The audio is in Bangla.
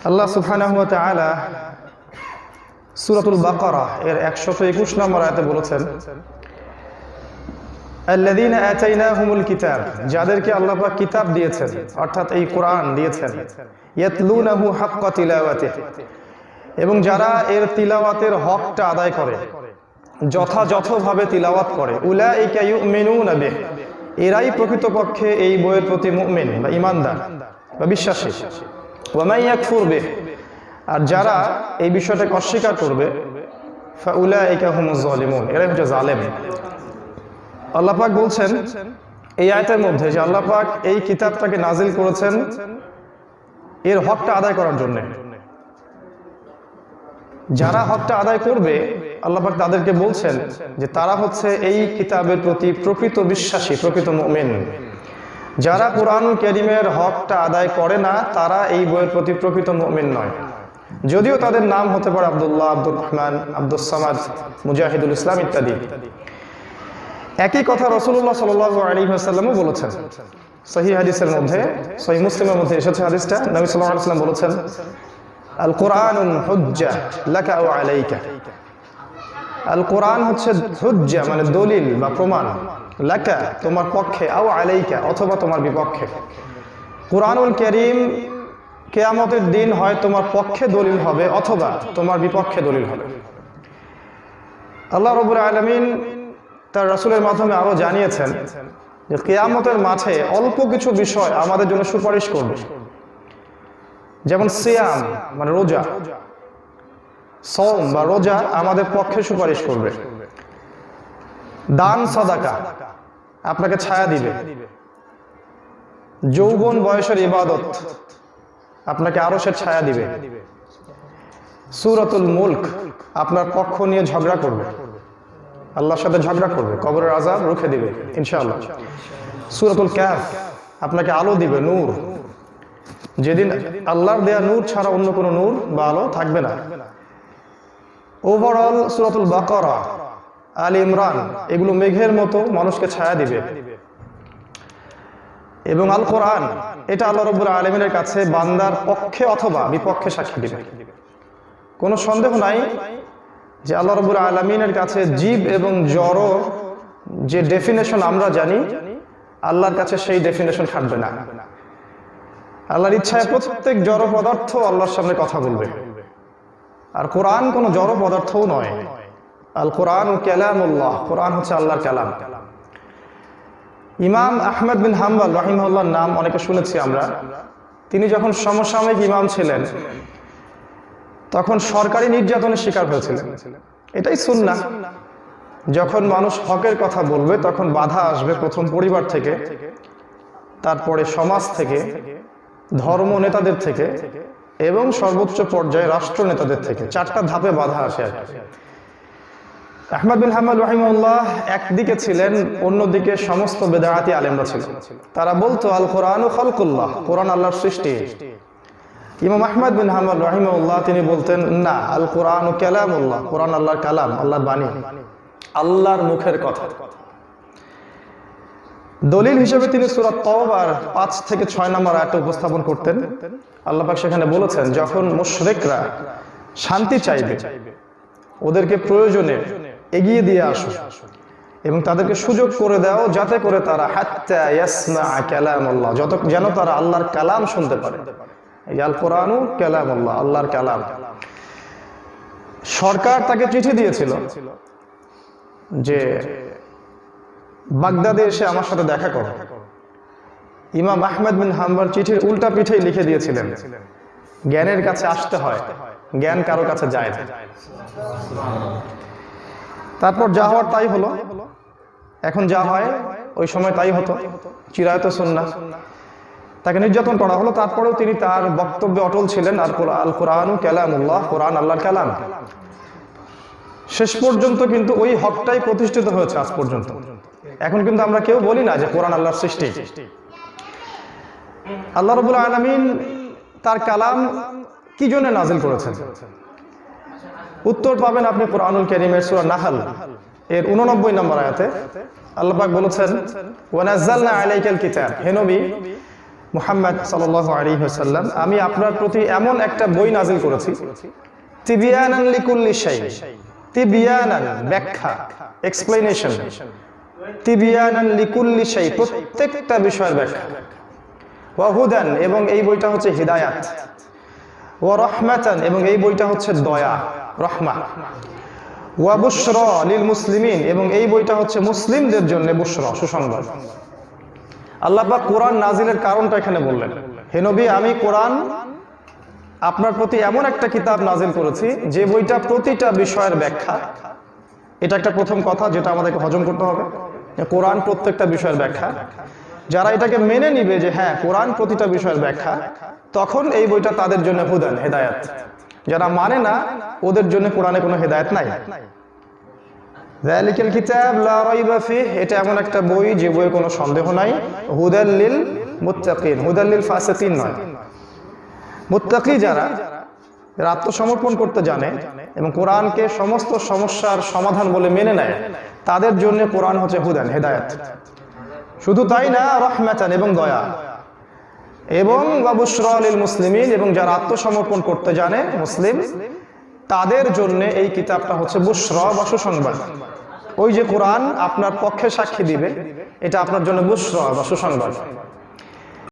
আল্লাহ সুবহানাহু ওয়া তাআলা সূরাতুল বাকারা এর 121 নম্বর আয়াতে বলেছেন, আল্লাযীনা আতাইনাহুমুল কিতাব, যাদেরকে আল্লাহ পাক কিতাব দিয়েছেন অর্থাৎ এই কোরআন দিয়েছেন, ইয়াতলুনাহু হাক্কা তিলাওয়াতিহি, এবং যারা এর তিলাওয়াতের হকটা আদায় করে, যথাযথভাবে তিলাওয়াত করে, উলাইকা ইউমিনুনা বিহি, এরাই প্রকৃতপক্ষে এই বইয়ের প্রতি মুমিন বা ঈমানদার বা বিশ্বাসী। ওয়া মান ইয়াকফুর বিহি, আর যারা এই বিষয়টাকে অস্বীকার করবে, ফাউলাইকা হুমুজ জালিমুন, এরাই হচ্ছে জালেম। আল্লাহ পাক বলছেন এই আয়াতের মধ্যে যে আল্লাহ পাক এই কিতাবটাকে নাজিল করেছেন এর হকটা আদায় করার জন্য। যারা হকটা আদায় করবে আল্লাহ পাক তাদেরকে বলছেন যে তারা হচ্ছে এই কিতাবের প্রতি প্রকৃত বিশ্বাসী, প্রকৃত মুমিন। যারা কুরআনুল কারীমের হকটা আদায় করে না তারা এই বইয়ের প্রতি প্রকৃত মুমিন নয়, যদিও তাদের নাম হতে পারে আব্দুল্লাহ, আব্দুর রহমান, আব্দুস সামাদ, মুজাহিদুল ইসলাম ইত্যাদি। একই কথা রাসূলুল্লাহ সাল্লাল্লাহু আলাইহি ওয়াসাল্লামও বলেছেন। সহিহ হাদিসের মধ্যে, সহিহ মুসলিমের মধ্যে এসেছে হাদিসটা, নবী সাল্লাল্লাহু আলাইহি ওয়াসাল্লাম বলেছেন, আল কুরআনুন হুজ্জা লাকা ওয়া আলাইকা। আল কুরআন হচ্ছে হুজ্জা মানে দলিল বা প্রমাণ, লাকা তোমার পক্ষে, আও আলাইকা অথবা তোমার বিপক্ষে। কুরআনুল কারীম কিয়ামতের দিন হয় তোমার পক্ষে দলিল হবে অথবা তোমার বিপক্ষে দলিল হবে। আল্লাহ রাব্বুল আলামিন তার রাসূলের মাধ্যমে আরো জানিয়েছেন যে কিয়ামতের মাঠে অল্প কিছু বিষয় আমাদের জন্য সুপারিশ করবে, যেমন সিয়াম মানে রোজা, সওম বা রোজা আমাদের পক্ষে সুপারিশ করবে, দান সাদাকা আপনাকে ছায়া দিবে, যৌবন বয়সের ইবাদত আপনাকে আরশের ছায়া দিবে, সূরাতুল মুলক আপনার পক্ষ নিয়ে ঝগড়া করবে, আল্লাহর সাথে ঝগড়া করবে, কবরের আযাব রুখে দিবে ইনশাআল্লাহ। সূরাতুল কাহফ আপনাকে আলো দিবে, নূর, যেদিন আল্লাহর দেয়া নূর ছাড়া অন্য কোনো নূর বা আলো থাকবে না। ওভারঅল সূরাতুল বাকারা, আলে ইমরান এগুলো মেঘের মতো মানুষকে ছায়া দিবে। এবং আল কোরআন এটা আল্লাহ রাব্বুল আলামিনের কাছে বান্দার পক্ষে অথবা বিপক্ষে সাক্ষী দিবে। কোনো সন্দেহ নাই যে আল্লাহ রাব্বুল আলামিনের কাছে জীব এবং জড় যে ডেফিনেশন আমরা জানি, আল্লাহর কাছে সেই ডেফিনেশন খাটবে না। আল্লাহর ইচ্ছায় প্রত্যেক জড় পদার্থ আল্লাহর সামনে কথা বলবে, আর কোরআন কোনো জড় পদার্থও নয়। আল কোরআন কালামুল্লাহ, কোরআন হচ্ছে আল্লাহর কালাম। ইমাম আহমদ বিন হাম্বল রাহিমাহুল্লাহর নাম অনেকে শুনেছি আমরা। তিনি যখন সমসাময়িক ইমাম ছিলেন তখন সরকারি নির্যাতনের শিকার হয়েছিলেন। এটাই সুন্নাহ, যখন মানুষ হকের কথা বলবে তখন বাধা আসবে প্রথম পরিবার থেকে, তারপরে সমাজ থেকে, ধর্ম নেতাদের থেকে এবং সর্বোচ্চ পর্যায়ে রাষ্ট্র নেতাদের থেকে। চারটা ধাপে বাধা আসে আর কি। আহমদ বিন হাম্বল রাহিমাহুল্লাহ একদিকে ছিলেন, অন্যদিকে সমস্ত বেদায়াতি আলেমরা ছিলেন। তারা বলতো আল কোরআনু খালকুল্লাহ, কোরআন আল্লাহর সৃষ্টি। ইমাম আহমদ বিন হাম্বল রাহিমাহুল্লাহ তিনি বলতেন না, আল কোরআনু কালামুল্লাহ, কোরআন আল্লাহর কালাম, আল্লাহর বাণী, আল্লাহর মুখের কথা। দলিল হিসেবে তিনি সূরা তাওবার 5 থেকে 6 নম্বর আয়াতটা উপস্থাপন করতেন। আল্লাহ পাক সেখানে বলেছেন, যখন মুশরিকরা শান্তি চাইবে ওদেরকে প্রয়োজনে এগিয়ে দিয়ে আসো এবং তাদেরকে সুযোগ করে দাও যাতে করে তারা হাত্তা ইয়াসমা কালামুল্লাহ, যেন তারা আল্লাহর কালাম শুনতে পারে। এই আল কোরআনু কালামুল্লাহ, আল্লাহর কালাম। সরকার তাকে চিঠি দিয়েছিল যে বাগদাদে এসে আমার সাথে দেখা করো। ইমাম আহমদ বিন হাম্বল চিঠির উল্টা পিঠেই লিখে দিয়েছিলেন, জ্ঞানের কাছে আসতে হয়, জ্ঞান কারো কাছে যায় না। তারপর যা হওয়ার তাই হলো। এখন যা হয় ওই সময় তাই হতো, চিরায়ত সুন্নাহ। তাকে নির্যাতন করা হলো, তারপরেও তিনি তার বক্তব্যে অটল ছিলেন, আর আল কোরআনু কালামুল্লাহ, কোরআন আল্লাহর কালাম। শেষ পর্যন্ত কিন্তু ওই হকটাই প্রতিষ্ঠিত হয়েছে আজ পর্যন্ত। এখন কিন্তু আমরা কেউ বলি না যে কোরআন আল্লাহর সৃষ্টি। আল্লাহ রাব্বুল আলামিন তার কালাম কি জন্য নাজিল করেছেন? উত্তর পাবেন আপনি কোরআনুল কারীমের সূরা নাহল এর 89 নম্বর আয়াতে। আল্লাহ পাক বলেছেন, ওয়া নাযালনা আলাইকাল কিতাব, হে নবী মুহাম্মদ সাল্লাল্লাহু আলাইহি ওয়াসাল্লাম, আমি আপনার প্রতি এমন একটা বই নাজিল করেছি, তিবিয়ানান লিকুল্লি শাই, তিবিয়ানান ব্যাখ্যা, এক্সপ্লেনেশন, তিবিয়ানান লিকুল্লি শাই প্রত্যেকটা বিষয়ের ব্যাখ্যা, ওয়া হুদান এবং এই বইটা হচ্ছে হিদায়াত, ওয়া রাহমাতান এবং এই বইটা হচ্ছে দয়া, রহমা, ওয়া বুশরা লিল মুসলিমিন এবং এই বইটা হচ্ছে মুসলিমদের জন্য বুশরা, সুসংবাদ। আল্লাহ পাক কোরআন নাজিলের কারণটা এখানে বললেন, হে নবী আমি কোরআন আপনার প্রতি এমন একটা কিতাব নাজিল করেছি যে বইটা প্রতিটা বিষয়ের ব্যাখ্যা। এটা একটা প্রথম কথা যেটা আমাদেরকে হজম করতে হবে, কোরআন প্রত্যেকটা বিষয়ের ব্যাখ্যা। যারা এটাকে মেনে নিবে যে হ্যাঁ কোরআন প্রতিটা বিষয়ের ব্যাখ্যা, তখন এই বইটা তাদের জন্য হুদান, হেদায়াত। যারা মানে না ওদের জন্য কোরআনে কোনো হেদায়াত নাই। যালিকাল কিতাব লা রাইবা ফিহ, এটা এমন একটা বই যে বইয়ে কোনো সন্দেহ নাই। হুদাল লিল মুত্তাকিন, হুদাল লিল ফাসিকিন নয়। মুত্তাকি যারা আত্মসমর্পণ করতে জানে এবং কোরআনকে সমস্ত সমস্যার সমাধান বলে মেনে নেয়, তাদের জন্য কোরআন হচ্ছে হুদান, হেদায়াত। শুধু তাই না, রহমাতান এবং দয়া, এবং ওয়া বুশরা লিল মুসলিমিন এবং যারা আত্মসমর্পণ করতে জানে মুসলিম, তাদের জন্য এই কিতাবটা হচ্ছে বুশরা বা সুসংবাদ। ওই যে কোরআন আপনার পক্ষে সাক্ষী দিবে, এটা আপনার জন্য বুশরা বা সুসংবাদ।